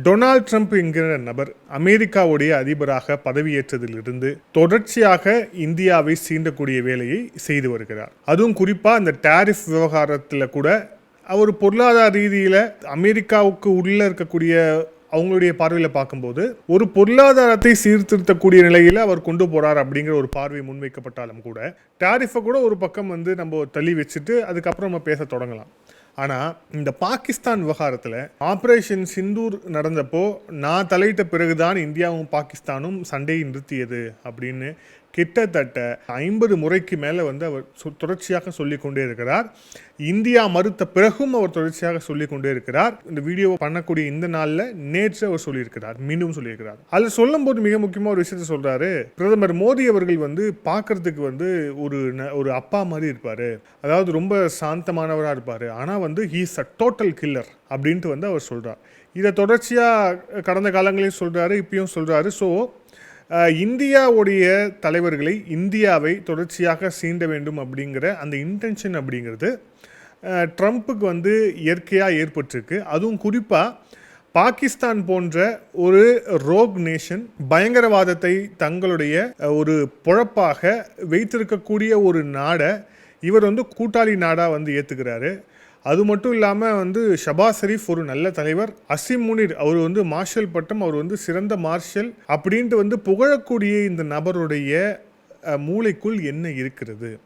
Donald Trump என்கிற நபர் அமெரிக்காவுடைய அதிபராக பதவியேற்றதிலிருந்து தொடர்ச்சியாக இந்தியாவை சீண்டக்கூடிய வேலையை செய்து வருகிறார். அதுவும் குறிப்பாக இந்த டாரிஃப் விவகாரத்தில் கூட அவர் பொருளாதார ரீதியில் அமெரிக்காவுக்கு உள்ளே இருக்கக்கூடிய அவங்களுடைய பார்வையில் பார்க்கும்போது ஒரு பொருளாதாரத்தை சீர்திருத்தக்கூடிய நிலையில் அவர் கொண்டு போகிறார் அப்படிங்கிற ஒரு பார்வை முன்வைக்கப்பட்டாலும் கூட டாரிஃபை கூட ஒரு பக்கம் நம்ம தள்ளி வச்சுட்டு அதுக்கப்புறம் நம்ம பேச தொடங்கலாம். ஆனால் இந்த பாகிஸ்தான் விவகாரத்தில் ஆப்ரேஷன் சிந்தூர் நடந்தப்போ நான் தலையிட்ட பிறகுதான் இந்தியாவும் பாகிஸ்தானும் சண்டையை நிறுத்தியது அப்படின்னு கிட்டத்தட்ட 50 முறைக்கு மேலே அவர் தொடர்ச்சியாக சொல்லிக்கொண்டே இருக்கிறார். இந்தியா மறுத்த பிறகும் அவர் தொடர்ச்சியாக சொல்லிக்கொண்டே இருக்கிறார். இந்த வீடியோ பண்ணக்கூடிய இந்த நாளில் நேற்று அவர் சொல்லியிருக்கிறார், மீண்டும் சொல்லியிருக்கிறார். அதில் சொல்லும் போது மிக முக்கியமாக ஒரு விஷயத்த சொல்றாரு. பிரதமர் மோடி அவர்கள் பார்க்கறதுக்கு ஒரு அப்பா மாதிரி இருப்பாரு, அதாவது ரொம்ப சாந்தமானவராக இருப்பாரு, ஆனால் he is a total killer அப்படின்ட்டு அவர் சொல்றார். இதை தொடர்ச்சியாக கடந்த காலங்களையும் சொல்றாரு, இப்பயும் சொல்றாரு. ஸோ இந்தியாவுடைய தலைவர்களை இந்தியாவை தொடர்ச்சியாக சீண்ட வேண்டும் அப்படிங்கிற அந்த இன்டென்ஷன் அப்படிங்கிறது ட்ரம்ப்புக்கு இயற்கையாக ஏற்பட்டிருக்கு. அதுவும் குறிப்பாக பாகிஸ்தான் போன்ற ஒரு ரோக் நேஷன் பயங்கரவாதத்தை தங்களுடைய ஒரு பொழப்பாக வைத்திருக்கக்கூடிய ஒரு நாடை இவர் கூட்டாளி நாடாக ஏற்றுக்கிறாரு. அது மட்டும் இல்லாமல் ஷபாஸ் ஷெரீஃப் ஒரு நல்ல தலைவர், அசிம் முனிர் அவர் மார்ஷல் பட்டம், அவர் சிறந்த மார்ஷல் அப்படின்ட்டு புகழக்கூடிய இந்த நபருடைய மூளைக்குள் என்ன இருக்கிறது?